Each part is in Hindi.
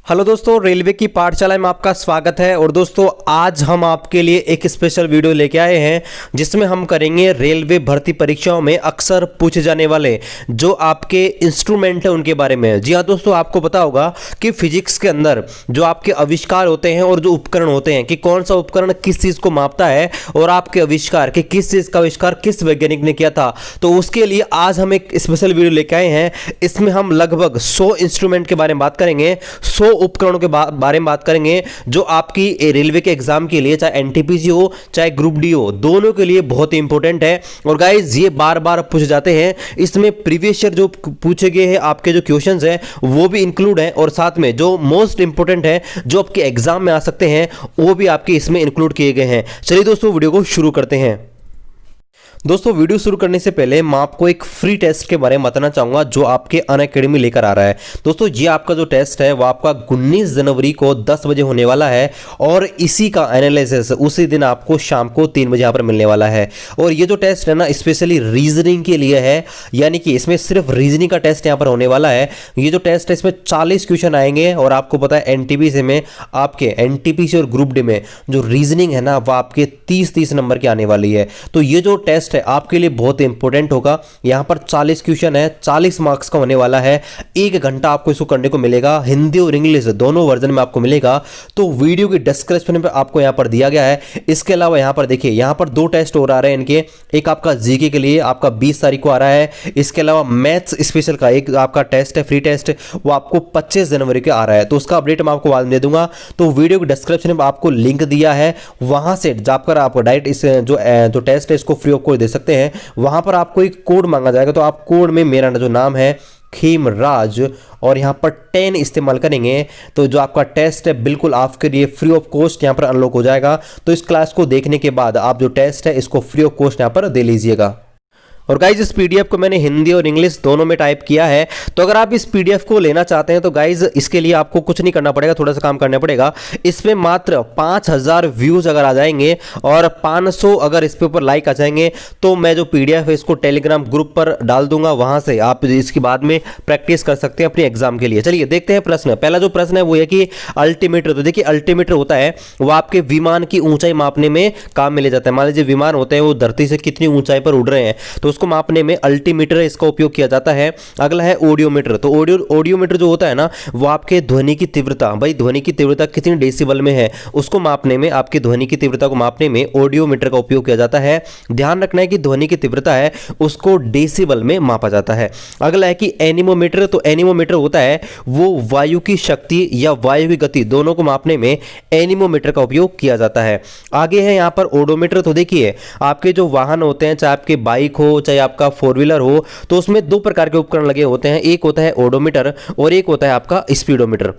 हेलो दोस्तों, रेलवे की पाठशाला में आपका स्वागत है। और दोस्तों आज हम आपके लिए एक स्पेशल वीडियो लेके आए हैं जिसमें हम करेंगे रेलवे भर्ती परीक्षाओं में अक्सर पूछे जाने वाले जो आपके इंस्ट्रूमेंट हैं उनके बारे में। जी हाँ दोस्तों, आपको पता होगा कि फिजिक्स के अंदर जो आपके आविष्कार होते हैं और जो उपकरण होते हैं कि कौन सा उपकरण किस चीज़ को मापता है और आपके आविष्कार कि किस चीज़ का आविष्कार किस वैज्ञानिक ने किया था। तो उसके लिए आज हम एक स्पेशल वीडियो लेके आए हैं। इसमें हम लगभग 100 इंस्ट्रूमेंट के बारे में बात करेंगे, 100 उपकरणों के बारे में बात करेंगे जो आपकी रेलवे के एग्जाम के लिए, चाहे एनटीपीसी हो चाहे ग्रुप डी हो, दोनों के लिए बहुत ही इंपॉर्टेंट है। और गाइस ये बार बार पूछे जाते हैं, इसमें प्रीवियस ईयर जो पूछे गए हैं आपके जो क्वेश्चंस हैं वो भी इंक्लूड है और साथ में जो मोस्ट इंपॉर्टेंट है जो आपके एग्जाम में आ सकते हैं वो भी आपके इसमें इंक्लूड किए गए हैं। चलिए दोस्तों वीडियो को शुरू करते हैं। दोस्तों वीडियो शुरू करने से पहले मैं आपको एक फ्री टेस्ट के बारे में बताना चाहूंगा जो आपके अनअकैडमी लेकर आ रहा है। दोस्तों ये आपका जो टेस्ट है वो आपका 19 जनवरी को 10 बजे होने वाला है और इसी का एनालिसिस उसी दिन आपको शाम को 3 बजे यहाँ पर मिलने वाला है। और ये जो टेस्ट है ना स्पेशली रीजनिंग के लिए है, यानी कि इसमें सिर्फ रीजनिंग का टेस्ट यहाँ पर होने वाला है। ये जो टेस्ट है इसमें 40 क्वेश्चन आएंगे और आपको पता है एनटीपीसी में, आपके एनटीपीसी और ग्रुप डी में जो रीजनिंग है ना वो आपके 30 नंबर की आने वाली है। तो ये जो टेस्ट है आपके लिए बहुत इंपॉर्टेंट होगा। यहां पर 40 क्वेश्चन है, 40 मार्क्स का होने वाला है। 1 घंटा आपको इसको करने को मिलेगा, हिंदी और इंग्लिश दोनों वर्जन में आपको मिलेगा। तो वीडियो की डिस्क्रिप्शन में आपको यहां पर दिया गया है। इसके अलावा यहां पर देखिए, यहां पर 2 टेस्ट और आ रहे हैं इनके। एक आपका जीके के लिए आपका 20 तारीख को आ रहा है। इसके अलावा मैथ्स स्पेशल का एक आपका टेस्ट है, फ्री टेस्ट, वो आपको 25 जनवरी को आ रहा है। तो उसका अपडेट मैं आपको बाद में दे दूंगा। तो वीडियो की डिस्क्रिप्शन में आपको लिंक दिया है, वहां से जाकर आप डायरेक्ट इस जो टेस्ट है इसको फ्री ऑफ कॉस्ट दे सकते हैं। वहां पर आपको एक कोड मांगा जाएगा, तो आप कोड में मेरा जो नाम है खेमराज और यहां पर 10 इस्तेमाल करेंगे तो जो आपका टेस्ट है बिल्कुल आपके लिए फ्री ऑफ कॉस्ट यहां पर अनलॉक हो जाएगा। तो इस क्लास को देखने के बाद आप जो टेस्ट है इसको फ्री ऑफ कॉस्ट यहां पर दे लीजिएगा। और गाइज इस पीडीएफ को मैंने हिंदी और इंग्लिश दोनों में टाइप किया है। तो अगर आप इस पीडीएफ को लेना चाहते हैं तो गाइज इसके लिए आपको कुछ नहीं करना पड़ेगा, थोड़ा सा काम करना पड़ेगा। इसमें मात्र 5000 व्यूज अगर आ जाएंगे और 500 अगर इस पे ऊपर लाइक आ जाएंगे तो मैं जो पीडीएफ है इसको टेलीग्राम ग्रुप पर डाल दूंगा, वहां से आप इसके बाद में प्रैक्टिस कर सकते हैं अपने एग्जाम के लिए। चलिए देखते हैं प्रश्न। पहला जो प्रश्न है वो है कि अल्टीमीटर। तो देखिए अल्टीमीटर होता है वो आपके विमान की ऊंचाई मापने में काम में ले जाता है। मान लीजिए विमान होते हैं वो धरती से कितनी ऊंचाई पर उड़ रहे हैं तो उसको मापने में अल्टीमीटर इसका उपयोग किया जाता है। अगला है ऑडियोमीटर। तो ऑडियोमीटर जो होता है ना वो आपके ध्वनि की तीव्रता, भाई ध्वनि की तीव्रता कितनी डेसिबल में है उसको मापने में, आपकी ध्वनि की तीव्रता को मापने में ऑडियोमीटर का उपयोग किया जाता है। ध्यान रखना है कि ध्वनि की तीव्रता है उसको डेसिबल में मापा जाता है। अगला है कि एनीमोमीटर। तो एनीमोमीटर होता है वो वायु की शक्ति या वायु की गति दोनों को मापने में एनीमोमीटर का उपयोग किया जाता है। आगे है यहां पर ओडोमीटर। तो देखिए आपके जो वाहन होते हैं, चाहे आपके बाइक हो चाहे आपका 4 व्हीलर हो, तो उसमें 2 प्रकार के उपकरण लगे होते हैं। एक होता है ओडोमीटर और एक होता है आपका स्पीडोमीटर।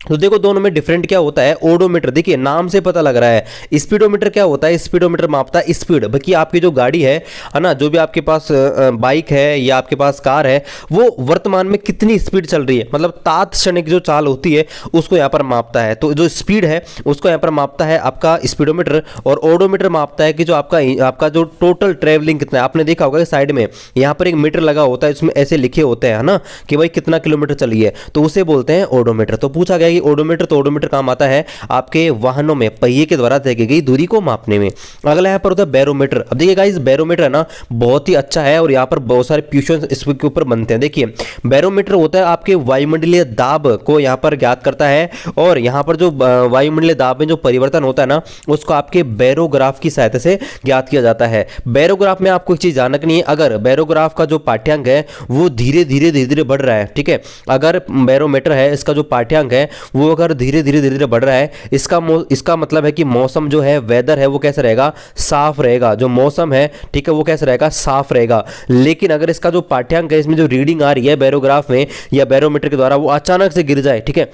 तो देखो दोनों में डिफरेंट क्या होता है। ओडोमीटर देखिए नाम से पता लग रहा है। स्पीडोमीटर क्या होता है, स्पीडोमीटर मापता है स्पीड, बाकी आपकी जो गाड़ी है ना, जो भी आपके पास बाइक है या आपके पास कार है वो वर्तमान में कितनी स्पीड चल रही है, मतलब तात्क्षणिक जो चाल होती है उसको यहाँ पर मापता है। तो जो स्पीड है उसको यहाँ पर मापता है आपका स्पीडोमीटर। और ओडोमीटर मापता है कि जो आपका जो टोटल ट्रेवलिंग कितना है। आपने देखा होगा साइड में यहाँ पर एक मीटर लगा होता है, इसमें ऐसे लिखे होते हैं ना कि भाई कितना किलोमीटर चली है, तो उसे बोलते हैं ओडोमीटर। तो पूछा गया ओडोमीटर, तो ओडोमीटर काम आता है आपके वाहनों में पहिए के द्वारा तय की गई दूरी को मापने में। अगला यहाँ पर होता है बैरोमीटर। अब देखिए गाइस बैरोमीटर है ना बहुत ही अच्छा है और यहाँ पर बहुत सारे क्वेश्चन इसके ऊपर बनते हैं। देखिए बैरोमीटर होता है आपके वायुमंडलीय दाब को यहाँ पर ज्ञात करता है और यहाँ पर जो वायुमंडलीय दाब में जो परिवर्तन होता है ना उसको आपके बैरोग्राफ की सहायता से ज्ञात किया जाता है। बैरोग्राफ में आपको एक चीज जाननी है, अगर बैरोग्राफ का जो पाठ्यांक है वो धीरे धीरे बढ़ रहा है, ठीक है, अगर बैरोमीटर है इसका जो पाठ्यांक है वो अगर धीरे धीरे बढ़ रहा है, इसका मतलब है कि मौसम जो है, वेदर है, वो कैसा रहेगा, साफ रहेगा। जो मौसम है ठीक है वो कैसा रहेगा, साफ रहेगा। लेकिन अगर इसका जो पाठ्यांक है, इसमें जो रीडिंग आ रही है बैरोग्राफ में या बैरोमीटर के द्वारा, वो अचानक से गिर जाए, ठीक है,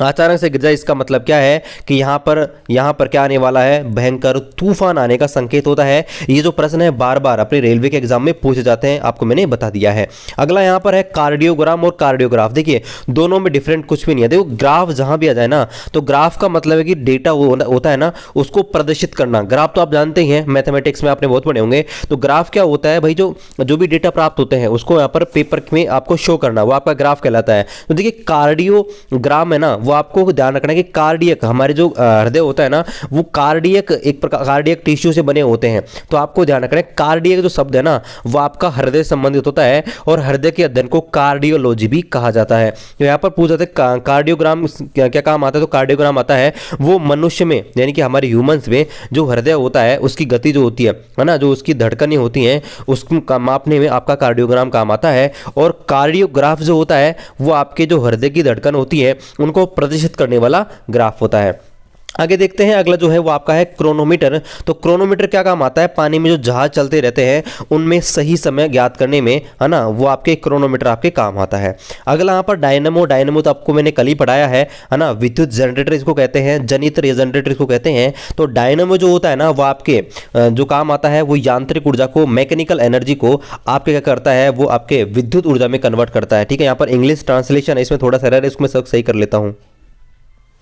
अचानक से गिर जाए, इसका मतलब क्या है कि यहाँ पर क्या आने वाला है, भयंकर तूफान आने का संकेत होता है। ये जो प्रश्न है बार बार अपने रेलवे के एग्जाम में पूछे जाते हैं, आपको मैंने बता दिया है। अगला यहाँ पर है कार्डियोग्राम और कार्डियोग्राफ। देखिए दोनों में डिफरेंट कुछ भी नहीं है। देखो ग्राफ जहां भी आ जाए ना तो ग्राफ का मतलब है कि डेटा वो होता है ना उसको प्रदर्शित करना। ग्राफ तो आप जानते ही हैं, मैथमेटिक्स में आपने बहुत पढ़े होंगे। तो ग्राफ क्या होता है भाई, जो भी डेटा प्राप्त होते हैं उसको यहाँ पर पेपर में आपको शो करना, वो आपका ग्राफ कहलाता है। तो देखिए कार्डियोग्राम है ना वो आपको ध्यान रखना है कि कार्डियक, हमारे जो हृदय होता है ना, वो कार्डियक एक प्रकार कार्डियक टिश्यू से बने होते हैं। तो आपको ध्यान रखना है कार्डियक जो शब्द है ना, वो आपका हृदय संबंधित होता है और हृदय के अध्ययन को कार्डियोलॉजी भी कहा जाता है। तो यहाँ पर पूछ जाते हैं कार्डियोग्राम क्या काम आता है, तो कार्डियोग्राम आता है वो मनुष्य में यानी कि हमारे ह्यूमंस में जो हृदय होता है उसकी गति जो होती है ना, जो उसकी धड़कनें होती हैं उसको मापने में आपका कार्डियोग्राम काम आता है। और कार्डियोग्राफ जो होता है वो आपके जो हृदय की धड़कन होती है उनको प्रदर्शित करने वाला ग्राफ होता है। आगे देखते हैं, अगला जो है वो आपका है क्रोनोमीटर। तो क्रोनोमीटर क्या काम आता है, पानी में जो जहाज चलते रहते हैं उनमें सही समय ज्ञात करने में, है ना, वो आपके क्रोनोमीटर आपके काम आता है। अगला यहाँ पर डायनेमो। डायनेमो तो आपको मैंने कल ही पढ़ाया है ना, विद्युत जनरेटर इसको कहते हैं, जनित्र या जनरेटर इसको कहते हैं। तो डायनेमो जो होता है ना, वो आपके जो काम आता है वो यांत्रिक ऊर्जा को, मैकेनिकल एनर्जी को आपके क्या करता है, वो आपके विद्युत ऊर्जा में कन्वर्ट करता है। ठीक है, यहाँ पर इंग्लिश ट्रांसलेशन है, इसमें थोड़ा सा एरर है, इसको मैं सही कर लेता हूँ।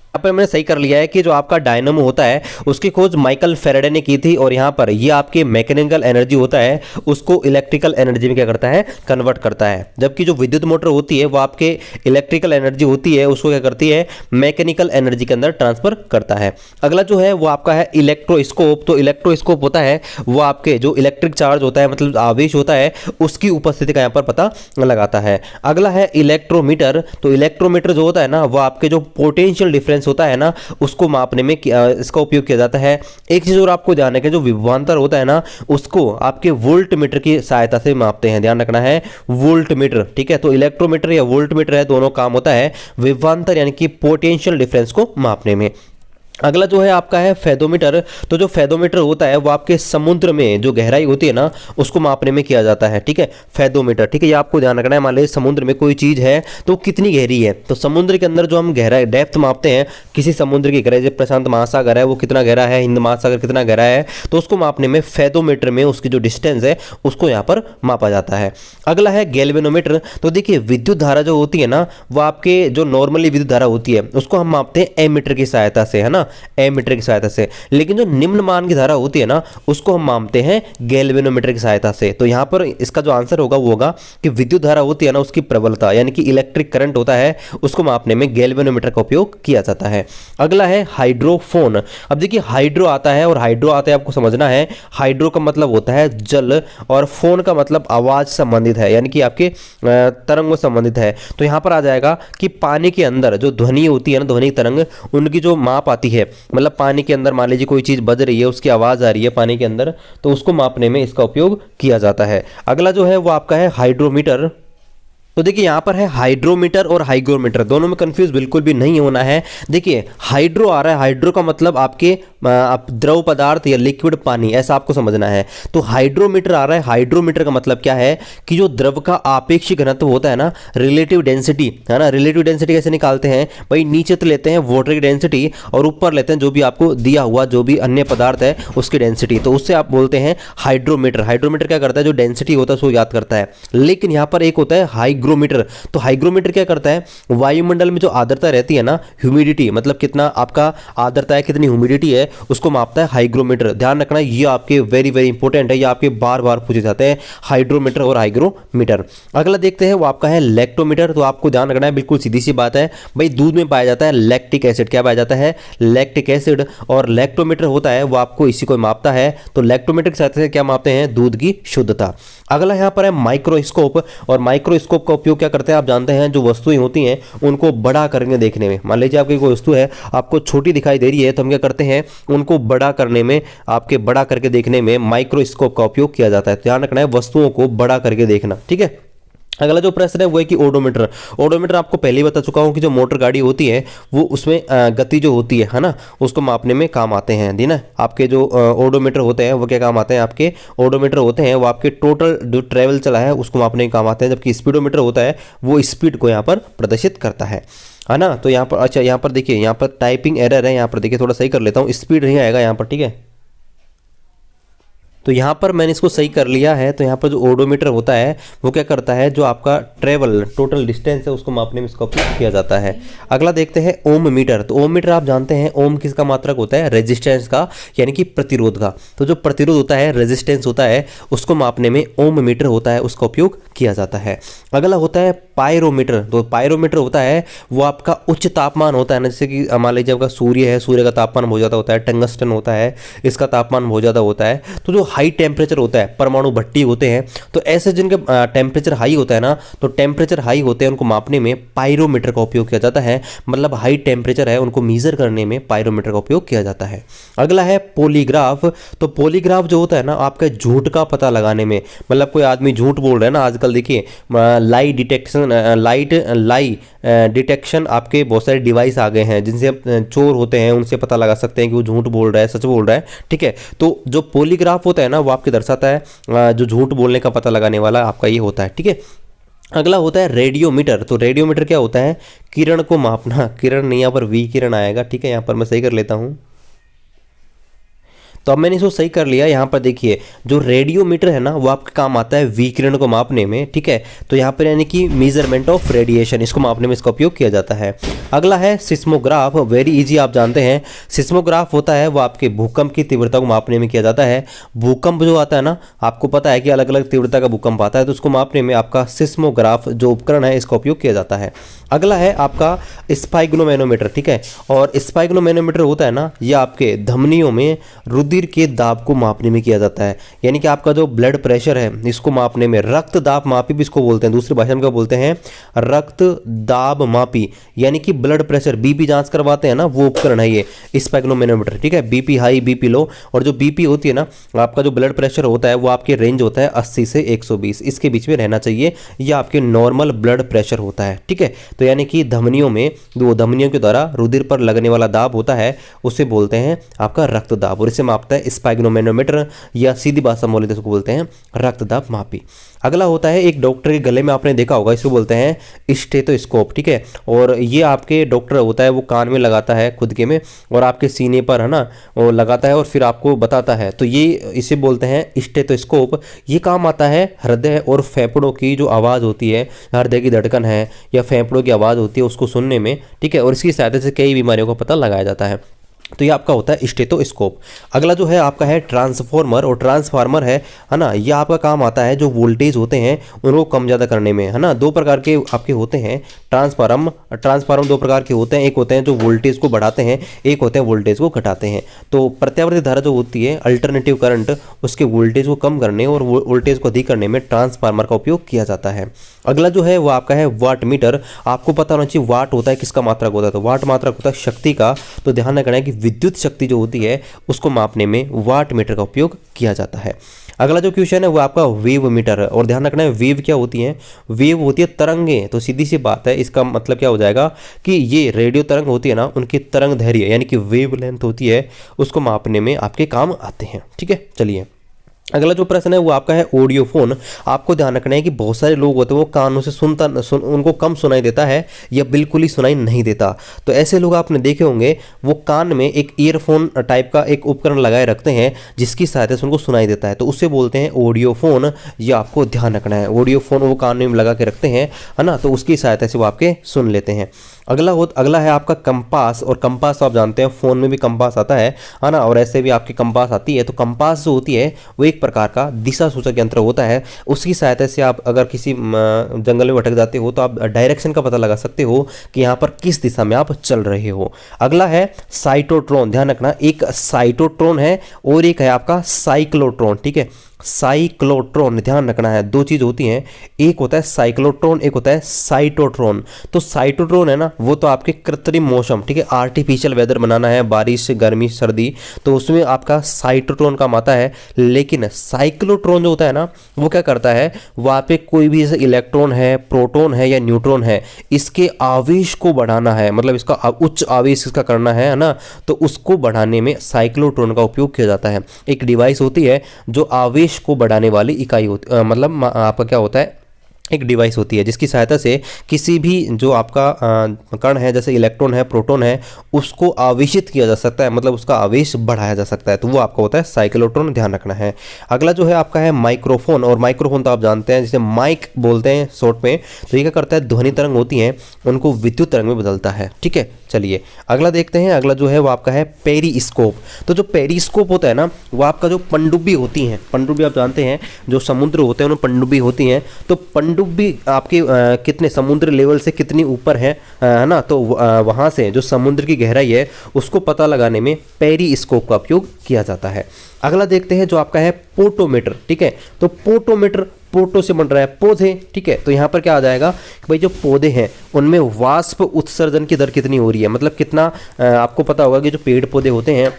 यहाँ पर मैंने सही कर लिया है कि जो आपका डायनामो होता है उसकी खोज माइकल फैराडे ने की थी और यहाँ पर ये आपके मैकेनिकल एनर्जी होता है उसको इलेक्ट्रिकल एनर्जी में क्या करता है, कन्वर्ट करता है। जबकि जो विद्युत मोटर होती है वो आपके इलेक्ट्रिकल एनर्जी होती है उसको क्या करती है, मैकेनिकल एनर्जी के अंदर ट्रांसफर करता है। अगला जो है वो आपका है इलेक्ट्रोस्कोप। तो इलेक्ट्रोस्कोप होता है वो आपके जो इलेक्ट्रिक चार्ज होता है, मतलब आवेश होता है, उसकी उपस्थिति का यहाँ पर पता लगाता है। अगला है इलेक्ट्रोमीटर। तो इलेक्ट्रोमीटर जो होता है ना, वो आपके जो पोटेंशियल डिफरेंस होता है ना उसको मापने में इसका उपयोग किया जाता है। एक चीज और आपको ध्यान रखें, जो विभवांतर होता है ना उसको आपके वोल्ट मीटर की सहायता से मापते हैं, ध्यान रखना है, वोल्ट मीटर। ठीक है, तो इलेक्ट्रोमीटर या वोल्ट मीटर है, दोनों काम होता है विभवांतर यानी कि पोटेंशियल डिफरेंस को मापने में। अगला जो है आपका है फेदोमीटर। तो जो फेदोमीटर होता है वो आपके समुद्र में जो गहराई होती है ना उसको मापने में किया जाता है। ठीक है, फेदोमीटर। ठीक है, ये आपको ध्यान रखना है। मान लीजिए समुद्र में कोई चीज़ है तो कितनी गहरी है, तो समुद्र के अंदर जो हम गहराई डेप्थ मापते हैं किसी समुद्र की गहराई, जैसे प्रशांत महासागर है वो कितना गहरा है, हिंद महासागर कितना गहरा है, तो उसको मापने में फेदोमीटर में उसकी जो डिस्टेंस है उसको यहाँ पर मापा जाता है। अगला है गैल्वेनोमीटर। तो देखिए विद्युत धारा जो होती है ना वो आपके जो नॉर्मली विद्युत धारा होती है उसको हम मापते हैं एमीटर की सहायता से, है ना, एमीटर की सहायता से। लेकिन जो निम्न मान की धारा होती है ना उसको हम मापते हैं गैल्वेनोमीटर की सहायता से। तो यहाँ पर इसका जो आंसर होगा वो होगा कि विद्युत धारा होती है ना उसकी प्रबलता यानी कि इलेक्ट्रिक करंट होता है उसको मापने में गैल्वेनोमीटर का उपयोग किया जाता है। अगला है हाइड्रोफोन। अब देखिए हाइड्रो आता है और हाइड्रो आता है आपको समझना है, हाइड्रो का मतलब होता है जल और फोन का मतलब आवाज संबंधित है यानी कि आपके तरंग संबंधित है। तो यहाँ पर आ जाएगा कि पानी के अंदर जो ध्वनि होती है ना, ध्वनि तरंग, उनकी जो माप आती है, मतलब पानी के अंदर मान लीजिए कोई चीज़ बज रही है उसकी आवाज़ आ रही है पानी के अंदर, तो उसको मापने में इसका उपयोग किया जाता है। अगला जो है वो आपका है हाइड्रोमीटर। तो देखिए यहाँ पर है हाइड्रोमीटर और हाइग्रोमीटर, दोनों में कंफ्यूज बिल्कुल भी नहीं होना है। देखिए हाइड्रो आ रहा है, हाइड्रो का मतलब आपके आप द्रव पदार्थ या लिक्विड पानी, ऐसा आपको समझना है। तो हाइड्रोमीटर आ रहा है, हाइड्रोमीटर का मतलब क्या है कि जो द्रव का आपेक्षिक घनत्व होता है ना, रिलेटिव डेंसिटी, है ना, रिलेटिव डेंसिटी कैसे निकालते हैं भाई, नीचे तो लेते हैं वाटर की डेंसिटी और ऊपर लेते हैं जो भी आपको दिया हुआ जो भी अन्य पदार्थ है उसकी डेंसिटी, तो उससे आप बोलते हैं हाइड्रोमीटर। हाइड्रोमीटर क्या करता है, जो डेंसिटी होता है उसको याद करता है। लेकिन यहाँ पर एक होता है हाइग्रोमीटर। तो हाइग्रोमीटर क्या करता है, वायुमंडल में जो आर्द्रता रहती है ना, ह्यूमिडिटी, मतलब कितना आपका आर्द्रता है, कितनी ह्यूमिडिटी है, उसको मापता है हाइग्रोमीटर। ध्यान रखना ये आपके वेरी वेरी इंपॉर्टेंट है, ये आपके बार बार पूछे जाते हैं, हाइड्रोमीटर और हाइग्रोमीटर। अगला देखते हैं वो आपका है लैक्टोमीटर। तो आपको ध्यान रखना है, बिल्कुल सीधी सी बात है भाई, दूध में पाया जाता है लैक्टिक एसिड। क्या पाया जाता है, लैक्टिक एसिड, और लैक्टोमीटर होता है वो आपको इसी को मापता है। तो लैक्टोमीटर के साथ क्या मापते हैं, दूध की शुद्धता। अगला यहाँ पर है माइक्रोस्कोप, और माइक्रोस्कोप का उपयोग क्या करते हैं आप जानते हैं, जो वस्तुएं होती हैं उनको बड़ा करके देखने में। मान लीजिए आपकी कोई वस्तु है आपको छोटी दिखाई दे रही है, तो हम क्या करते हैं, उनको बड़ा करने में, आपके बड़ा करके देखने में माइक्रोस्कोप का उपयोग किया जाता है। ध्यान रखना है वस्तुओं को बड़ा करके देखना, ठीक है। अगला जो प्रश्न है वो है कि ओडोमीटर। ओडोमीटर आपको पहले ही बता चुका हूँ कि जो मोटर गाड़ी होती है वो उसमें गति जो होती है ना, उसको मापने में काम आते हैं। दी ना, आपके जो ओडोमीटर होते हैं वो क्या काम आते हैं, आपके ओडोमीटर होते हैं वो आपके टोटल जो ट्रेवल चला है उसको मापने में काम आते हैं। जबकि स्पीडोमीटर होता है वो स्पीड को यहाँ पर प्रदर्शित करता है ना। तो यहाँ पर अच्छा, यहाँ पर देखिए, यहाँ पर टाइपिंग एरर है, यहाँ पर देखिए थोड़ा सही कर लेता हूँ, स्पीड नहीं आएगा यहाँ पर, ठीक है। तो यहाँ पर मैंने इसको सही कर लिया है। तो यहाँ पर जो ओडोमीटर होता है वो क्या करता है, जो आपका ट्रेवल टोटल डिस्टेंस है उसको मापने में इसका उपयोग किया जाता है। अगला देखते हैं ओम मीटर। तो ओम मीटर आप जानते हैं ओम किसका मात्रक होता है, रेजिस्टेंस का, यानी कि प्रतिरोध का। तो जो प्रतिरोध होता है, रेजिस्टेंस होता है, उसको मापने में ओम मीटर होता है, उसका उपयोग किया जाता है। अगला होता है पायरोमीटर। तो पायरोमीटर होता है वो आपका उच्च तापमान होता है ना, जैसे कि मान लीजिए आपका सूर्य है, सूर्य का तापमान बहुत ज़्यादा होता है, टंगस्टन होता है, इसका तापमान बहुत ज़्यादा होता है। तो जो हाई टेम्परेचर होता है, परमाणु भट्टी होते हैं, तो ऐसे जिनके टेम्परेचर हाई होता है ना, तो टेम्परेचर हाई होते हैं उनको मापने में पायरोमीटर का उपयोग किया जाता है। मतलब हाई टेम्परेचर है उनको मीजर करने में पायरोमीटर का उपयोग किया जाता है। अगला है पॉलीग्राफ। तो पॉलीग्राफ जो होता है ना, आपके झूठ का पता लगाने में, मतलब कोई आदमी झूठ बोल रहा है ना, आजकल देखिए लाई डिटेक्शन आपके बहुत सारे डिवाइस आ गए हैं जिनसे आप चोर होते हैं उनसे पता लगा सकते हैं कि वो झूठ बोल रहा है सच बोल रहा है। ठीक है, तो जो पॉलीग्राफ होता है ना वो आपके दर्शाता है जो झूठ बोलने का पता लगाने वाला आपका ये होता है। ठीक है, अगला होता है रेडियोमीटर। तो रेडियोमीटर क्या होता है, किरण को मापना, किरण नहीं यहाँ पर विकिरण आएगा। ठीक है, यहाँ पर मैं सही कर लेता हूँ। तो अब मैंने इसको सही कर लिया। यहाँ पर देखिए जो रेडियोमीटर है ना वो आपके काम आता है विकिरण को मापने में। ठीक है, तो यहाँ पर यानी कि मेजरमेंट ऑफ रेडिएशन, इसको मापने में इसका उपयोग किया जाता है। अगला है सिस्मोग्राफ। वेरी इजी, आप जानते हैं सिस्मोग्राफ होता है वो आपके भूकंप की तीव्रता को मापने में किया जाता है। भूकंप जो आता है ना, आपको पता है कि अलग अलग तीव्रता का भूकंप आता है, तो उसको मापने में आपका सिस्मोग्राफ जो उपकरण है इसका उपयोग किया जाता है। अगला है आपका स्पाइग्नोमैनोमीटर। ठीक है, और स्पाइग्नोमैनोमीटर होता है ना, ये आपके धमनियों में रुधिर के दाब को मापने में किया जाता है। यानी कि आपका जो ब्लड प्रेशर है इसको मापने में, रक्त दाब मापी भी इसको बोलते हैं, दूसरी भाषा में क्या बोलते हैं, रक्त दाब मापी, यानी कि ब्लड प्रेशर, बीपी जांच करवाते हैं ना, वो उपकरण है ये स्पाइग्नोमैनोमीटर। ठीक है, बीपी हाई बीपी लो, और जो बीपी होती है ना, आपका जो ब्लड प्रेशर होता है वो आपके रेंज होता है 80 से 120, इसके बीच में रहना चाहिए, ये आपके नॉर्मल ब्लड प्रेशर होता है। ठीक है, तो यानी कि धमनियों में, वो धमनियों के द्वारा रुधिर पर लगने वाला दाब होता है उसे बोलते हैं आपका रक्त दाब, और इसे मापता है स्पाइग्नोमैनोमीटर, या सीधी भाषा में बोले तो इसको बोलते हैं रक्त दाब मापी। अगला होता है एक डॉक्टर के गले में, आपने देखा होगा, इसको बोलते हैं स्टेथोस्कोप। ठीक है, और ये आपके डॉक्टर होता है वो कान में लगाता है खुद के में, और आपके सीने पर है ना वो लगाता है और फिर आपको बताता है, तो ये इसे बोलते हैं स्टेथोस्कोप। ये काम आता है हृदय और फेफड़ों की जो आवाज़ होती है, हृदय की धड़कन है या फेफड़ों की आवाज़ होती है उसको सुनने में। ठीक है, और इसकी सहायता से कई बीमारियों का पता लगाया जाता है। तो ये आपका होता है स्टेथोस्कोप। अगला जो है आपका है ट्रांसफॉर्मर, और ट्रांसफार्मर है ना, ये आपका काम आता है जो वोल्टेज होते हैं उनको कम ज़्यादा करने में, है ना। दो प्रकार के आपके होते हैं ट्रांसफार्मर दो प्रकार के होते हैं, एक होते हैं जो वोल्टेज को बढ़ाते हैं, एक होते हैं वोल्टेज को घटाते हैं। तो प्रत्यावर्ती धारा जो होती है, अल्टरनेटिव करंट, उसके वोल्टेज को कम करने और वोल्टेज को अधिक करने में ट्रांसफार्मर का उपयोग किया जाता है। अगला जो है वो आपका है वाट मीटर। आपको पता होना चाहिए वाट होता है किसका मात्रक होता है, तो वाट मात्रक होता है शक्ति का। तो ध्यान रखना है कि विद्युत शक्ति जो होती है उसको मापने में वाट मीटर का उपयोग किया जाता है। अगला जो क्वेश्चन है वो आपका वेव मीटर है, और ध्यान रखना है वेव क्या होती है, वेव होती है तरंगें। तो सीधी सी बात है, इसका मतलब क्या हो जाएगा कि ये रेडियो तरंग होती है ना, उनकी तरंग दैर्घ्य यानी कि वेव लेंथ होती है, उसको मापने में आपके काम आते हैं। ठीक है, चलिए अगला जो प्रश्न है वो आपका है ऑडियो फोन। आपको ध्यान रखना है कि बहुत सारे लोग होते हैं वो कानों से उनको कम सुनाई देता है या बिल्कुल ही सुनाई नहीं देता। तो ऐसे लोग आपने देखे होंगे वो कान में एक ईयरफोन टाइप का एक उपकरण लगाए रखते हैं जिसकी सहायता से उनको सुनाई देता है, तो उससे बोलते हैं ऑडियो फोन। ये आपको ध्यान रखना है, ऑडियो फोन वो कान में लगा के रखते हैं, है ना, तो उसकी सहायता से वो आपके सुन लेते हैं। अगला है आपका कंपास, और कंपास तो आप जानते हैं फोन में भी कंपास आता है ना, और ऐसे भी आपकी कंपास आती है। तो कंपास जो होती है वो एक प्रकार का दिशा सूचक यंत्र होता है, उसकी सहायता से आप अगर किसी जंगल में भटक जाते हो तो आप डायरेक्शन का पता लगा सकते हो कि यहाँ पर किस दिशा में आप चल रहे हो। अगला है साइटोट्रॉन। ध्यान रखना, एक साइटोट्रॉन है और एक है आपका साइक्लोट्रॉन। ठीक है, साइक्लोट्रॉन, ध्यान रखना है, दो चीज होती हैं, एक होता है साइक्लोट्रॉन, एक होता है साइटोट्रॉन। तो साइटोट्रॉन है ना वो तो आपके कृत्रिम मौसम, ठीक है, आर्टिफिशियल वेदर बनाना है, बारिश गर्मी सर्दी, तो उसमें आपका साइटोट्रॉन काम आता है। लेकिन साइक्लोट्रॉन जो होता है ना वो क्या करता है, वहाँ पे कोई भी जैसे इलेक्ट्रॉन है, प्रोटॉन है या न्यूट्रॉन है, इसके आवेश को बढ़ाना है, मतलब इसका उच्च आवेश इसका करना है ना, तो उसको बढ़ाने में साइक्लोट्रॉन का उपयोग किया जाता है। एक डिवाइस होती है जो आवेश को बढ़ाने वाली इकाई होती, मतलब आपका क्या होता है एक डिवाइस होती है जिसकी सहायता से किसी भी जो आपका कण है, जैसे इलेक्ट्रॉन है, प्रोटॉन है, उसको आवेशित किया जा सकता है, मतलब उसका आवेश बढ़ाया जा सकता है, तो वो आपका होता है साइक्लोट्रॉन, ध्यान रखना है। अगला जो है आपका है माइक्रोफोन, और माइक्रोफोन तो आप जानते हैं जिसे माइक बोलते हैं शॉर्ट में। तो ये क्या करता है, ध्वनि तरंग होती हैं उनको विद्युत तरंग में बदलता है। ठीक है, चलिए अगला देखते हैं। अगला जो है वो आपका है पेरिस्कोप। तो जो पेरिस्कोप होता है ना, वो आपका जो पनडुब्बी होती हैं, पनडुब्बी आप जानते हैं जो समुद्र होते हैं उनमें पनडुब्बी होती हैं, तो पनडुब्बी आपके कितने समुद्र लेवल से कितनी ऊपर है ना, तो वहाँ से जो समुद्र की गहराई है उसको पता लगाने में पेरिस्कोप का उपयोग किया जाता है। अगला देखते हैं जो आपका है पोटोमीटर। ठीक है, तो पोटोमीटर पोटो से बन रहा है पौधे। ठीक है, तो यहाँ पर क्या आ जाएगा कि भाई जो पौधे हैं उनमें वाष्प उत्सर्जन की दर कितनी हो रही है, मतलब कितना आपको पता होगा कि जो पेड़ पौधे होते हैं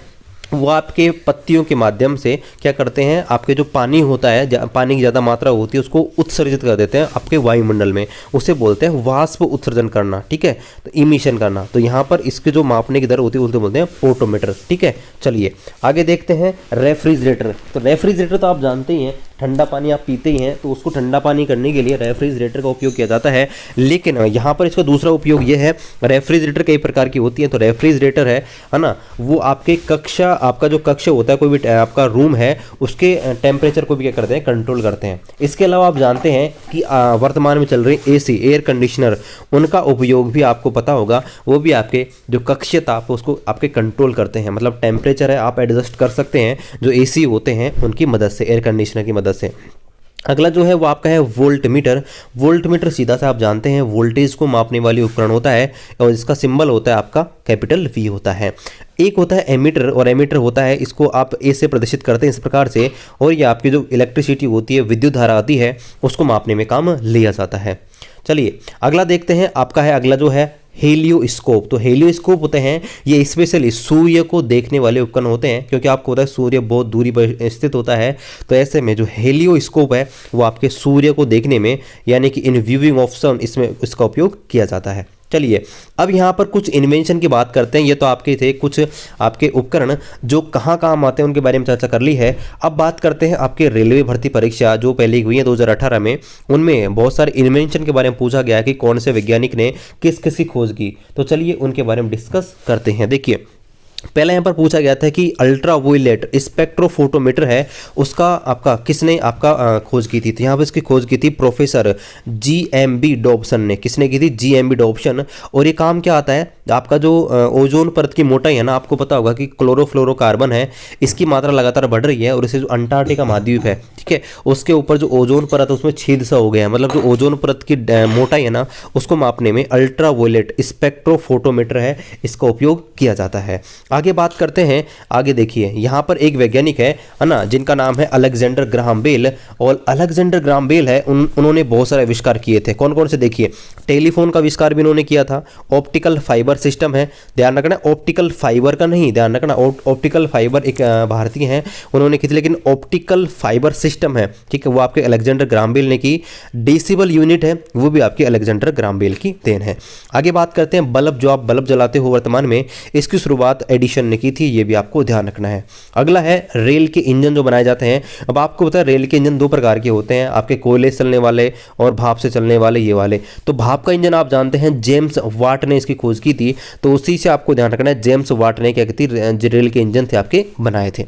वो आपके पत्तियों के माध्यम से क्या करते हैं, आपके जो पानी होता है, पानी की ज़्यादा मात्रा होती है उसको उत्सर्जित कर देते हैं आपके वायुमंडल में, उसे बोलते हैं वाष्प उत्सर्जन करना। ठीक है, तो इमिशन करना। तो यहाँ पर इसके जो मापने की दर होती है उनको बोलते हैं पोटोमीटर। ठीक है, चलिए आगे देखते हैं रेफ्रिजरेटर। तो रेफ्रिजरेटर तो आप जानते ही हैं, ठंडा पानी आप पीते ही हैं, तो उसको ठंडा पानी करने के लिए रेफ्रिजरेटर का उपयोग किया जाता है। लेकिन यहाँ पर इसका दूसरा उपयोग ये है, रेफ्रिजरेटर कई प्रकार की होती है। तो रेफ्रिजरेटर है ना, वो आपके कक्षा, आपका जो कक्ष होता है, कोई भी आपका रूम है, उसके टेम्परेचर को भी क्या करते हैं, कंट्रोल करते हैं। इसके अलावा आप जानते हैं कि वर्तमान में चल रही एसी, एयर कंडीशनर, उनका उपयोग भी आपको पता होगा, वो भी आपके जो कक्षीय ताप उसको आपके कंट्रोल करते हैं, मतलब टेम्परेचर है आप एडजस्ट कर सकते हैं जो एसी होते हैं उनकी मदद से, एयर कंडीशनर की मदद से। अगला जो है वो आपका है वोल्ट मीटर। वोल्ट मीटर सीधा सा आप जानते हैं वोल्टेज को मापने वाली उपकरण होता है, और इसका सिंबल होता है आपका कैपिटल वी होता है। एक होता है एमीटर, और एमीटर होता है, इसको आप ए से प्रदर्शित करते हैं इस प्रकार से, और ये आपकी जो इलेक्ट्रिसिटी होती है, विद्युत धारा आती है, उसको मापने में काम लिया जाता है। चलिए अगला देखते हैं। आपका है अगला जो है हेलियोस्कोप। तो हेलियोस्कोप होते हैं ये स्पेशली सूर्य को देखने वाले उपकरण होते हैं, क्योंकि आपको पता है सूर्य बहुत दूरी पर स्थित होता है, तो ऐसे में जो हेलियोस्कोप है वो आपके सूर्य को देखने में, यानी कि इन व्यूइंग ऑफ सन, इसमें इसका उपयोग किया जाता है। चलिए अब यहाँ पर कुछ इन्वेंशन की बात करते हैं। ये तो आपके थे कुछ आपके उपकरण जो कहाँ काम आते हैं उनके बारे में चर्चा कर ली है। अब बात करते हैं आपके रेलवे भर्ती परीक्षा जो पहले हुई है 2018 में, उनमें बहुत सारे इन्वेंशन के बारे में पूछा गया कि कौन से वैज्ञानिक ने किस किस की खोज की। तो चलिए उनके बारे में डिस्कस करते हैं। देखिए पहले यहाँ पर पूछा गया था कि अल्ट्रा वोयलेट स्पेक्ट्रोफोटोमीटर है, उसका आपका किसने आपका खोज की थी। तो यहाँ पर इसकी खोज की थी प्रोफेसर GMB डॉब्सन ने। किसने की थी? GMB Dobson. और ये काम क्या आता है, आपका जो ओजोन परत की मोटाई है ना, आपको पता होगा कि क्लोरोफ्लोरोकार्बन है, इसकी मात्रा लगातार बढ़ रही है, और इसे जो अंटार्कटिका महाद्वीप है, ठीक है, उसके ऊपर जो ओजोन परत है उसमें छेद सा हो गया है, मतलब जो ओजोन परत की मोटाई है ना, उसको मापने में अल्ट्रा वोयलेट स्पेक्ट्रोफोटोमीटर है, इसका उपयोग किया जाता है। आगे बात करते हैं। आगे देखिए यहाँ पर एक वैज्ञानिक है ना, जिनका नाम है अलेक्जेंडर ग्राहम बेल। और अलेक्जेंडर ग्राहम बेल है, उन्होंने बहुत सारे आविष्कार किए थे। कौन कौन से? देखिए टेलीफोन का आविष्कार भी उन्होंने किया था। ऑप्टिकल फाइबर सिस्टम है, ध्यान रखना, ऑप्टिकल फाइबर का नहीं, ध्यान रखना, ऑप्टिकल फाइबर एक भारतीय हैं, उन्होंने की थी, लेकिन ऑप्टिकल फाइबर सिस्टम है, ठीक है, वो आपके अलेक्जेंडर ग्राहम बेल ने की। डेसिबल यूनिट है, वो भी आपके अलेक्जेंडर ग्राहम बेल की देन है। आगे बात करते हैं बल्ब, जो आप बल्ब जलाते हो वर्तमान में, इसकी शुरुआत एडिशन ने की थी, ये भी आपको ध्यान रखना है। अगला है रेल के इंजन जो बनाए जाते हैं। अब आपको पता है रेल के इंजन दो प्रकार के होते हैं, आपके कोयले से चलने वाले और भाप से चलने वाले, ये वाले। तो भाप का इंजन आप जानते हैं जेम्स वाट ने इसकी खोज की थी, तो उसी से आपको ध्यान रखना है, जेम्स वाट ने क्या की थी, रेल के इंजन थे आपके बनाए थे।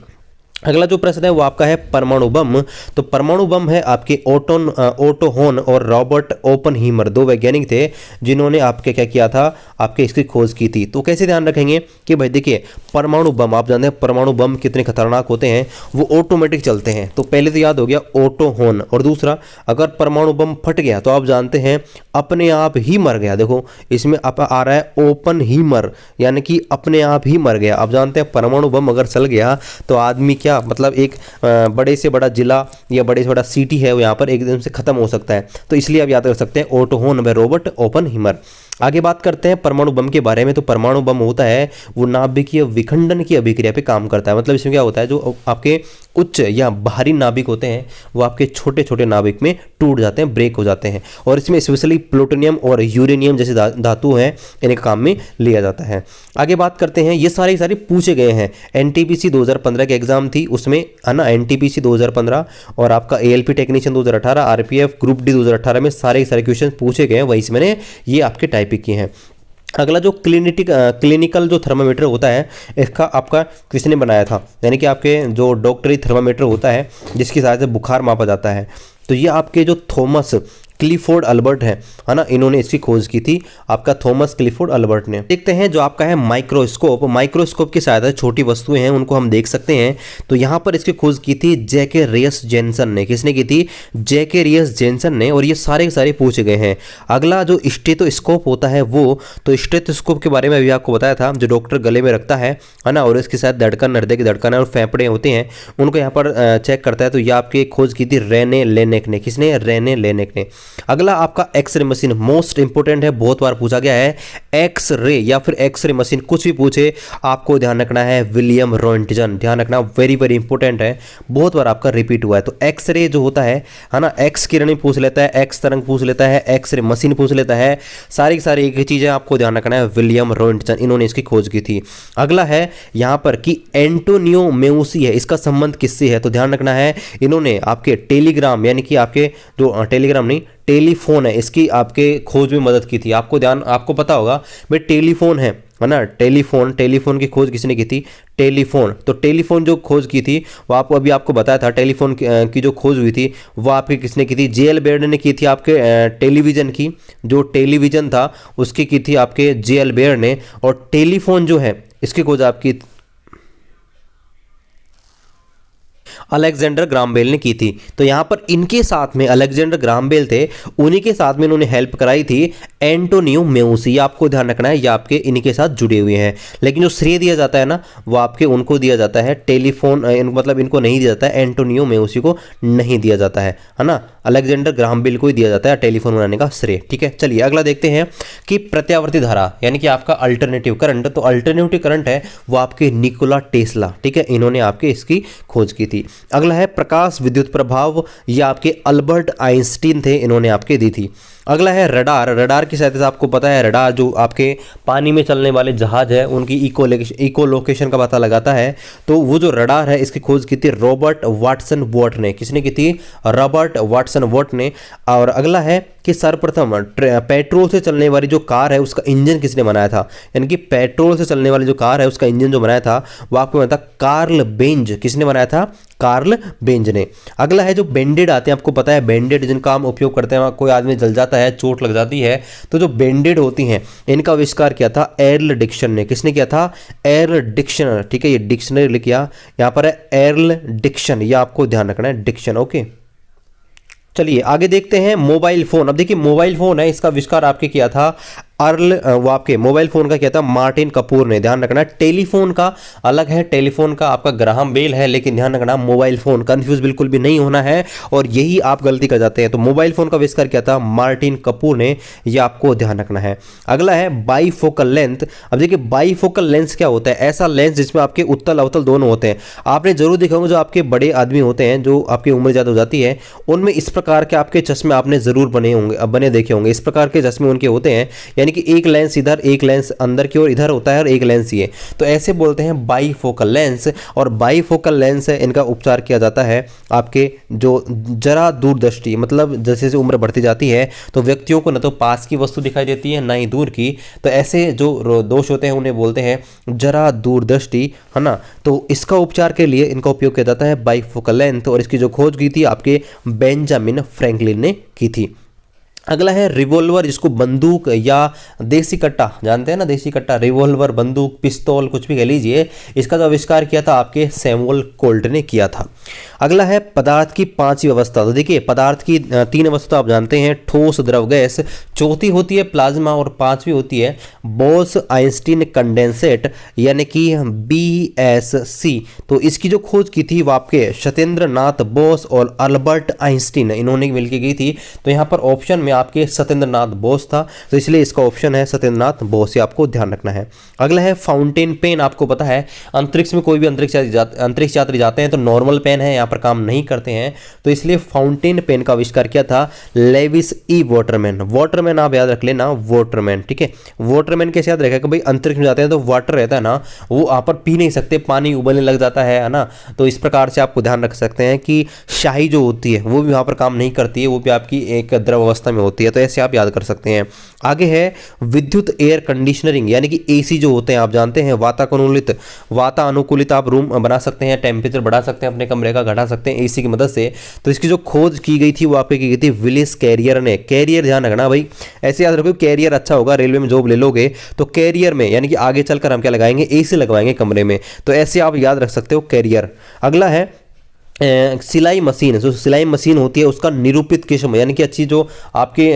अगला जो प्रश्न है वो आपका है परमाणु बम। तो परमाणु बम है आपके ओटो होन और रॉबर्ट ओपनहीमर, दो वैज्ञानिक थे जिन्होंने आपके क्या किया था, आपके इसकी खोज की थी। तो कैसे ध्यान रखेंगे कि भाई देखिए परमाणु बम, आप जानते हैं परमाणु बम कितने खतरनाक होते हैं, वो ऑटोमेटिक चलते हैं। तो पहले तो याद हो गया ओटो होन, और दूसरा अगर परमाणु बम फट गया तो आप जानते हैं अपने आप ही मर गया। देखो इसमें आप आ रहा है ओपनहीमर, यानी कि अपने आप ही मर गया। आप जानते हैं परमाणु बम अगर चल गया तो आदमी क्या, मतलब एक बड़े से बड़ा जिला या बड़े से बड़ा सिटी है वो यहाँ पर एकदम से खत्म हो सकता है। तो इसलिए आप याद कर सकते हैं ओटो होन बाय रॉबर्ट ओपनहीमर। आगे बात करते हैं परमाणु बम के बारे में। तो परमाणु बम होता है वो नाभिकीय विखंडन की अभिक्रिया पे काम करता है। मतलब इसमें क्या होता है, जो आपके उच्च या भारी नाभिक होते हैं वो आपके छोटे छोटे नाभिक में टूट जाते हैं, ब्रेक हो जाते हैं, और इसमें स्पेशली प्लूटोनियम और यूरेनियम जैसे धातु हैं, इन्हें काम में लिया जाता है। आगे बात करते हैं, ये सारे पूछे गए हैं। एनटीपीसी 2015 के एग्जाम थी उसमें, है ना, एनटीपीसी 2015 और आपका ALP technician 2018, RPF group D 2018 में सारे क्वेश्चन पूछे गए हैं, वहीं से मैंने ये आपके टाइपिंग किए हैं। अगला जो क्लिनिकल जो थर्मामीटर होता है, इसका आपका किसने बनाया था, यानी कि आपके जो डॉक्टरी थर्मामीटर होता है जिसकी सहायता से बुखार मापा जाता है, तो ये आपके जो थॉमस क्लिफोर्ड अल्बर्ट है ना, इन्होंने इसकी खोज की थी, आपका थॉमस क्लिफोर्ड अल्बर्ट ने। देखते हैं जो आपका है माइक्रोस्कोप की सहायता से छोटी वस्तुएं हैं उनको हम देख सकते हैं। तो यहाँ पर इसकी खोज की थी जैके रियस जेनसन ने। किसने की थी? जैके रियस जेनसन ने। और ये सारे पूछे गए हैं। अगला जो स्टेथोस्कोप होता है वो, तो स्टेथोस्कोप के बारे में अभी आपको बताया था, जो डॉक्टर गले में रखता है ना, और इसके साथ धड़कन, हृदय की धड़कन और फेफड़े होते हैं उनको यहाँ पर चेक करता है। तो यह आपकी खोज की थी रेने लेनेक ने। किसने? रेने लेनेक ने। अगला आपका एक्सरे मशीन, मोस्ट इंपोर्टेंट है, बहुत बार पूछा गया है। एक्सरे या फिर एक्सरे मशीन कुछ भी पूछे आपको ध्यान रखना है, विलियम रोंटगन। ध्यान रखना, वेरी इंपोर्टेंट है, बहुत बार आपका रिपीट हुआ है। तो एक्सरे जो होता है ना, एक्स किरण पूछ लेता है, एक्स तरंग पूछ लेता है, एक्सरे मशीन पूछ लेता है, सारी की सारी एक ही चीजें आपको ध्यान रखना है, विलियम रोंटगन, इन्होंने इसकी खोज की थी। अगला है यहां पर कि एंटोनियो मेउसी है, इसका संबंध किससे है? तो ध्यान रखना है, इन्होंने आपके टेलीग्राम, यानी कि आपके जो टेलीग्राम नहीं, टेलीफोन है, इसकी आपके खोज में मदद की थी। आपको पता होगा भाई, टेलीफोन है ना, टेलीफोन की खोज किसने की थी? टेलीफोन। तो टेलीफोन जो खोज की थी वो आपको बताया था, टेलीफोन की जो खोज हुई थी वो आपकी किसने की थी? जेएल बेयर ने की थी, आपके टेलीविजन की, जो टेलीविजन था उसकी की थी आपके जेएल बेयर ने। और टेलीफोन जो है इसकी खोज आपकी अलेक्जेंडर ग्राहम बेल ने की थी। तो यहां पर इनके साथ में अलेक्जेंडर ग्राहम बेल थे, उन्हीं के साथ में इन्होंने हेल्प कराई थी एंटोनियो मेउसी। आपको ध्यान रखना है, ये आपके इनके साथ जुड़े हुए हैं, लेकिन जो श्रेय दिया जाता है ना वो आपके उनको दिया जाता है। टेलीफोन मतलब इनको नहीं दिया जाता है, एंटोनियो मेउसी को नहीं दिया जाता है ना, अलेक्जेंडर ग्राहम बेल को ही दिया जाता है टेलीफोन बनाने का श्रेय। ठीक है, चलिए अगला देखते हैं कि प्रत्यावर्ती धारा, यानी कि आपका अल्टरनेटिव करंट। तो अल्टरनेटिव करंट है वो आपके निकोला टेस्ला, ठीक है, इन्होंने आपके इसकी खोज की थी। अगला है प्रकाश विद्युत प्रभाव, या आपके अल्बर्ट आइंस्टीन थे, इन्होंने आपके दी थी। अगला है रडार की सहायता से आपको पता है, रडार जो आपके पानी में चलने वाले जहाज है उनकी इको लोकेशन का पता लगाता है। तो वो जो रडार है इसकी खोज की थी रॉबर्ट वाटसन वॉट ने। किसने की थी? रॉबर्ट वाटसन वॉट ने। और अगला है कि सर्वप्रथम पेट्रोल से चलने वाली जो कार है उसका इंजन किसने बनाया था? यानी कि पेट्रोल से चलने वाली जो कार है उसका इंजन जो बनाया था वो आपको बनाया था कार्ल बेंज। किसने बनाया था? कार्ल बेंज ने। अगला है जो बैंडेड आते हैं, आपको पता है बैंडेड जिनका हम उपयोग करते हैं, कोई आदमी जल जाता है, चोट लग जाती है, तो जो बैंडेड होती हैं इनका आविष्कार किया था एर्ल डिक्सन ने। किसने किया था? एर्ल डिक्शन। ठीक है, ये डिक्शनरी लिख किया, यहाँ पर है एर्ल डिक्शन, ये आपको ध्यान रखना है, डिक्शन। ओके, चलिए आगे देखते हैं मोबाइल फोन। अब देखिए मोबाइल फोन है, इसका आविष्कार आपके किया था वो आपके मोबाइल फोन का किया था मार्टिन कपूर ने। ध्यान रखना, टेलीफोन का अलग है, टेलीफोन का आपका ग्राहम बेल है, लेकिन ध्यान रखना मोबाइल फोन, कंफ्यूज बिल्कुल भी नहीं होना है, और यही आप गलती कर जाते हैं। तो मोबाइल फोन का आविष्कार किया था मार्टिन कपूर ने, ये आपको ध्यान रखना है। अगला है बाईफोकल लेंथ। अब देखिए बाईफोकल लेंस क्या होता है? ऐसा लेंस जिसमें आपके उत्तल अवतल दोनों होते हैं। आपने जरूर देखा होगा, जो आपके बड़े आदमी होते हैं, जो आपकी उम्र ज़्यादा हो जाती है, उनमें इस प्रकार के आपके चश्मे आपने जरूर बने देखे होंगे। इस प्रकार के चश्मे उनके होते हैं, यानी कि एक लेंस इधर, एक लेंस अंदर की ओर इधर होता है, और एक लेंस ये, तो ऐसे बोलते हैं बाईफोकल लेंस। और बाईफोकल लेंस है, इनका उपचार किया जाता है आपके जो जरा दूरदृष्टि, मतलब जैसे जैसे उम्र बढ़ती जाती है तो व्यक्तियों को न तो पास की वस्तु दिखाई देती है ना ही दूर की, तो ऐसे जो दोष होते हैं उन्हें बोलते हैं जरा दूरदृष्टि, है ना। तो इसका उपचार के लिए इनका उपयोग किया जाता है बाईफोकल लेंथ, और इसकी जो खोज की थी आपके बेंजामिन फ्रैंकलिन ने की थी। अगला है रिवॉल्वर, जिसको बंदूक या देसी कट्टा जानते हैं ना, देसी कट्टा, रिवॉल्वर, बंदूक, पिस्तौल, कुछ भी कह लीजिए, इसका जो आविष्कार किया था आपके सैमुअल कोल्ट ने किया था। अगला है पदार्थ की पांचवी अवस्था। तो देखिए पदार्थ की तीन अवस्था आप जानते हैं, ठोस, द्रव, गैस, चौथी होती है प्लाज्मा, और पांचवी होती है बोस आइंस्टीन कंडेंसेट, यानी कि BSC। तो इसकी जो खोज की थी वो आपके सत्येंद्र नाथ बोस और अल्बर्ट आइंस्टीन, इन्होंने मिलकर की थी। तो यहाँ पर ऑप्शन में आपके सत्येंद्र नाथ बोस था, तो इसलिए इसका ऑप्शन है सत्येंद्र नाथ बोस, ये आपको ध्यान रखना है। अगला है फाउंटेन पेन। आपको पता है अंतरिक्ष में कोई भी अंतरिक्ष यात्री जाते हैं तो नॉर्मल पेन है, यहाँ पर काम नहीं करते हैं, तो इसलिए फाउंटेन पेन का आविष्कार किया था लेविस ई वाटरमैन। वाटरमैन आप याद रख लेना, वाटरमैन, ठीक है। वाटरमैन कैसे याद रखेगा कि भाई अंतरिक्ष में जाते हैं तो वाटर रहता है ना, वो वहाँ पर पी नहीं सकते, पानी उबलने लग जाता है ना, तो इस प्रकार से आपको ध्यान रख सकते हैं कि शाही जो होती है वो भी वहाँ पर काम नहीं करती है, वो भी आपकी एक द्रव अवस्था में होती है, तो ऐसे आप याद कर सकते हैं। आगे है विद्युत एयर कंडीशनरिंग, यानी कि एसी जो होते हैं आप जानते हैं, वातानुकूलित आप रूम बना सकते हैं, टेम्परेचर बढ़ा सकते हैं अपने कमरे का, घटा सकते हैं एसी की मदद से। तो इसकी जो खोज की गई थी वो आपकी की गई थी विलिस कैरियर ने। कैरियर ध्यान रखना भाई, ऐसे याद रखो कैरियर अच्छा होगा, रेलवे में जॉब ले लोगे तो कैरियर में यानी कि आगे चलकर हम क्या लगाएंगे, एसी लगवाएंगे कमरे में, तो ऐसे आप याद रख सकते हो कैरियर। अगला है सिलाई मशीन। जो सिलाई मशीन होती है उसका निरूपित किस्म, यानी कि अच्छी जो आपके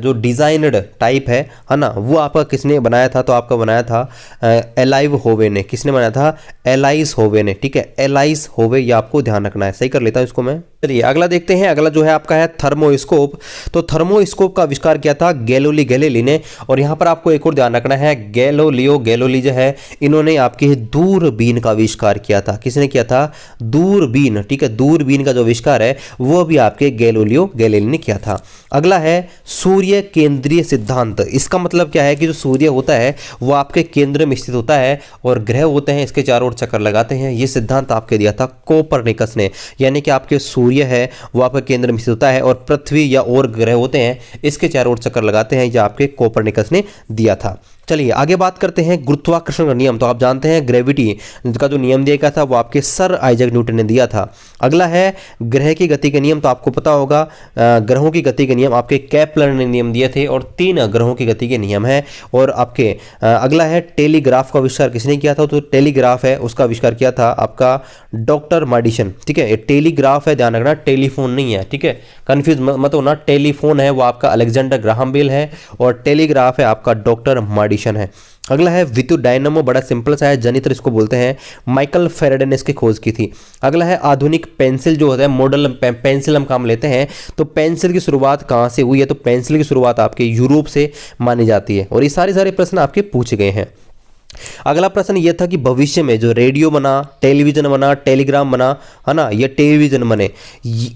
जो डिज़ाइनड टाइप है ना, वो आपका किसने बनाया था, तो आपका बनाया था एलाइव होवे ने। किसने बनाया था, एलाइस होवे ने, ठीक है, एलाइस होवे, ये आपको ध्यान रखना है। सही कर लेता हूँ इसको मैं। चलिए अगला देखते हैं। अगला जो है आपका है थर्मोस्कोप। तो थर्मोस्कोप का आविष्कार किया था गैलीलियो गैलीली ने, और यहाँ पर आपको एक और ध्यान रखना है, गैलीलियो जो है इन्होंने आपके दूरबीन का आविष्कार किया था। किसने किया था, दूरबीन, ठीक है, दूरबीन का जो आविष्कार है वो भी आपके गैलीलियो गैलीली ने किया था। अगला है सूर्य केंद्रीय सिद्धांत। इसका मतलब क्या है कि जो सूर्य होता है वो आपके केंद्र में स्थित होता है और ग्रह होते हैं इसके चारों ओर चक्कर लगाते हैं। ये सिद्धांत आपके दिया था कोपरनिकस ने, यानी कि आपके सूर्य है वो आपके केंद्र में स्थित होता है और पृथ्वी या और ग्रह होते हैं इसके चारों ओर चक्कर लगाते हैं, ये आपके कोपरनिकस ने दिया था। चलिए आगे बात करते हैं गुरुत्वाकर्षण का नियम। तो आप जानते हैं ग्रेविटी का जो नियम दिया गया था वो आपके सर आइजैक न्यूटन ने दिया था। अगला है ग्रह की गति के नियम। तो आपको पता होगा ग्रहों की गति के नियम आपके केपलर ने नियम दिए थे और 3 ग्रहों की गति के नियम है। और आपके अगला है टेलीग्राफ का आविष्कार किसने किया था, तो टेलीग्राफ है उसका आविष्कार किया था आपका डॉक्टर मेडिसन, ठीक है। ये टेलीग्राफ है, ध्यान रखना, टेलीफोन नहीं है, ठीक है, कंफ्यूज मत होना। टेलीफोन है वो आपका अलेक्जेंडर ग्राहम बेल है और टेलीग्राफ है आपका डॉक्टर मेडिसन है। अगला है विद्युत डायनामो, बड़ा सिंपल सा है, जनित्र इसको बोलते हैं, माइकल फेराडे ने इसकी खोज की थी। अगला है आधुनिक पेंसिल जो होता है, मॉडल पेंसिल हम काम लेते हैं, तो पेंसिल की शुरुआत कहाँ से हुई है, तो पेंसिल की शुरुआत आपके यूरोप से मानी जाती है। और ये सारे प्रश्न आपके पूछे गए हैं। अगला प्रश्न यह था कि भविष्य में जो रेडियो बना, टेलीविजन बना, टेलीग्राम बना, है ना, ये टेलीविजन बने,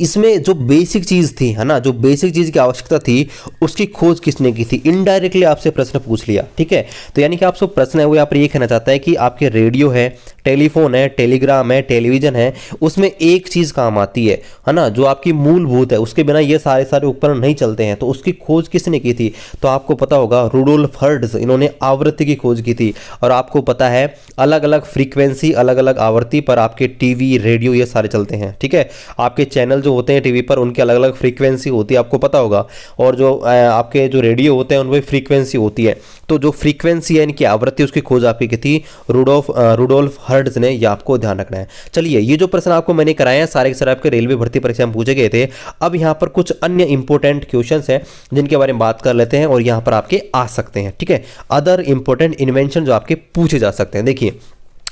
इसमें जो बेसिक चीज थी, है ना, जो बेसिक चीज की आवश्यकता थी उसकी खोज किसने की थी। इनडायरेक्टली आपसे प्रश्न पूछ लिया, ठीक है। तो यानी कि आपसे प्रश्न है वो यहाँ पर ये कहना चाहता है कि आपके रेडियो है, टेलीफोन है, टेलीग्राम है, टेलीविजन है, उसमें एक चीज काम आती है ना, जो आपकी मूलभूत है, उसके बिना ये सारे उपकरण नहीं चलते हैं, तो उसकी खोज किसने की थी, तो आपको पता होगा रुडोल्फ हर्ट्ज, इन्होंने आवृत्ति की खोज की थी। और आपको पता है अलग अलग फ्रीक्वेंसी, अलग अलग आवृत्ति पर आपके टीवी, रेडियो ये सारे चलते हैं, ठीक है। आपके चैनल जो होते हैं टीवी पर उनकी अलग अलग फ्रीक्वेंसी होती है, आपको पता होगा, और जो आपके जो रेडियो होते हैं उनमें फ्रीक्वेंसी होती है। तो जो फ्रीक्वेंसी है इनकी आवृत्ति, उसकी खोज आपकी की थी रुडोल्फ हर्ट्ज ने, ये आपको ध्यान रखना है। चलिए ये जो प्रश्न आपको मैंने कराए हैं सारे के सारे आपके रेलवे भर्ती परीक्षा में पूछे गए थे। अब यहाँ पर कुछ अन्य इंपॉर्टेंट क्वेश्चंस हैं जिनके बारे में बात कर लेते हैं और यहाँ पर आपके आ सकते हैं, ठीक है। अदर इंपॉर्टेंट इन्वेंशन जो आपके पूछे जा सकते हैं। देखिए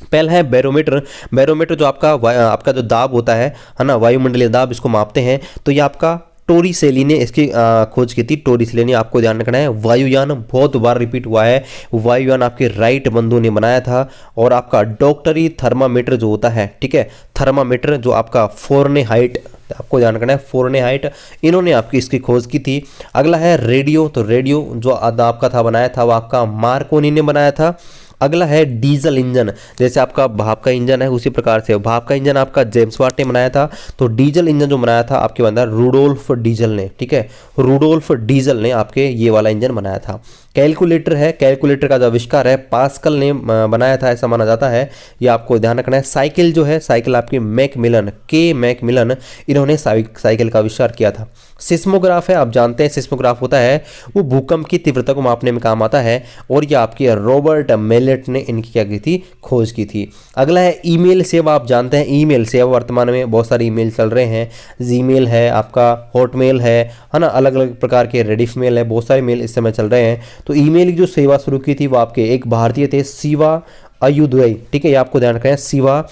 पहला है बैरोमीटर। बैरोमीटर जो आपका जो दाब होता है ना, वायुमंडलीय दाब, इसको मापते हैं। तो ये आपका टोरिसेली ने इसकी खोज की थी। टोरिसेली ने, आपको ध्यान रखना है। वायुयान बहुत बार रिपीट हुआ है, वायुयान आपके राइट बंधु ने बनाया था। और आपका डॉक्टरी थर्मामीटर जो होता है, ठीक है, थर्मामीटर जो आपका फ़ारेनहाइट, आपको ध्यान रखना है, फ़ारेनहाइट, इन्होंने आपकी इसकी खोज की थी। अगला है रेडियो। तो रेडियो जो आपका था बनाया था वो आपका मार्कोनी ने बनाया था। अगला है डीजल इंजन। जैसे आपका भाप का इंजन है उसी प्रकार से भाप का इंजन आपका जेम्स वाट ने बनाया था। तो डीजल इंजन जो बनाया था आपके बंदा रुडोल्फ डीजल ने, ठीक है, रुडोल्फ डीजल ने आपके ये वाला इंजन बनाया था। कैलकुलेटर है, कैलकुलेटर का जो आविष्कार है पास्कल ने बनाया था ऐसा माना जाता है, ये आपको ध्यान रखना है। साइकिल जो है, साइकिल आपकी मैकमिलन, के मैकमिलन, इन्होंने साइकिल का आविष्कार किया था। सिस्मोग्राफ है, आप जानते हैं सिस्मोग्राफ होता है वो भूकंप की तीव्रता को मापने में काम आता है और ये आपकी रॉबर्ट मेलेट ने इनकी क्या की थी, खोज की थी। अगला है ईमेल सेवा। आप जानते हैं ईमेल सेवा वर्तमान में बहुत सारे ईमेल चल रहे हैं, जीमेल है, आपका हॉटमेल है ना, अलग अलग प्रकार के रेडिफ मेल है, बहुत सारे मेल इस समय चल रहे हैं। तो ईमेल की जो सेवा शुरू की थी वो आपके एक भारतीय थे, शिवा अय्युदुरई, ठीक है, ये आपको ध्यान रखना है, शिवा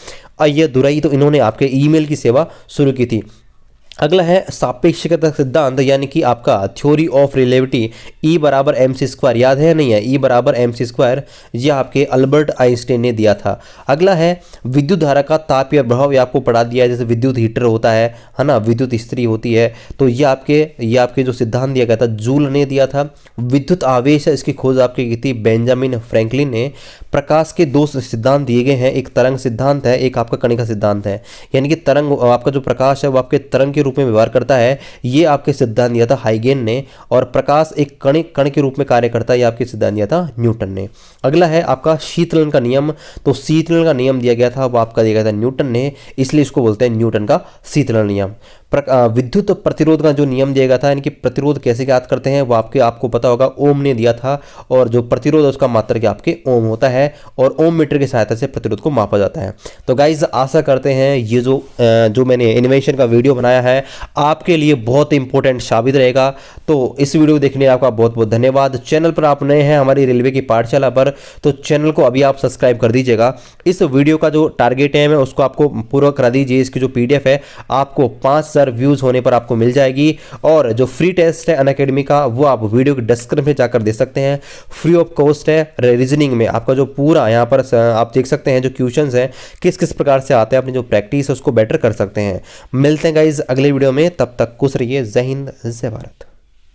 अय्युदुरई। तो इन्होंने आपके ईमेल की सेवा शुरू की थी। अगला है सापेक्षिकता सिद्धांत, यानी कि आपका थ्योरी ऑफ रिलेटिविटी, E बराबर mc², याद है नहीं है, E बराबर mc², यह आपके अल्बर्ट आइंस्टाइन ने दिया था। अगला है विद्युत धारा का ताप या प्रभाव, ये आपको पढ़ा दिया है, जैसे विद्युत हीटर होता है ना, विद्युत इस्त्री होती है, तो ये आपके जो सिद्धांत दिया गया था जूल ने दिया था। विद्युत आवेश है, इसकी खोज आपकी की थी बेंजामिन फ्रैंकलिन ने। प्रकाश के दो सिद्धांत दिए गए हैं, एक तरंग सिद्धांत है, एक आपका कणिका सिद्धांत है, यानी कि तरंग, आपका जो प्रकाश है वो आपके तरंग के रूप में व्यवहार करता है, ये आपके सिद्धांत दिया था हाइगेन ने। और प्रकाश एक कण के रूप में कार्य करता है, ये आपके सिद्धांत दिया था न्यूटन ने। अगला है आपका शीतलन का नियम, तो शीतलन का नियम दिया गया था वो आपका दिया गया था न्यूटन ने, इसलिए इसको बोलते हैं न्यूटन का शीतलन नियम। विद्युत प्रतिरोध का जो नियम दिया गया था, यानी कि प्रतिरोध कैसे ज्ञात करते हैं वो आपको पता होगा, ओम ने दिया था, और जो प्रतिरोध है उसका मात्रक आपके ओम होता है, और ओम मीटर की सहायता से प्रतिरोध को मापा जाता है। तो गाइज आशा करते हैं ये जो मैंने इन्वेंशन का वीडियो बनाया है आपके लिए बहुत इंपॉर्टेंट साबित रहेगा। तो इस वीडियो को देखने आपका बहुत बहुत धन्यवाद। चैनल पर आप नए हैं हमारी रेलवे की पाठशाला पर, तो चैनल को अभी आप सब्सक्राइब कर दीजिएगा। इस वीडियो का जो टारगेट है उसको आपको पूरा करा दीजिए। इसकी जो PDF है आपको 5000 व्यूज होने पर आपको मिल जाएगी, और जो फ्री टेस्ट है अनअकैडमी का वो आप वीडियो के डिस्क्रिप्शन में जाकर दे सकते हैं, फ्री ऑफ कॉस्ट है। रीजनिंग में आपका जो पूरा यहाँ पर आप देख सकते हैं जो क्वेश्चंस हैं किस किस प्रकार से आते हैं, अपनी जो प्रैक्टिस है उसको बेटर कर सकते हैं। मिलते हैं गाइज अगले वीडियो में, तब तक खुश रहिए। जय हिंद, जय भारत।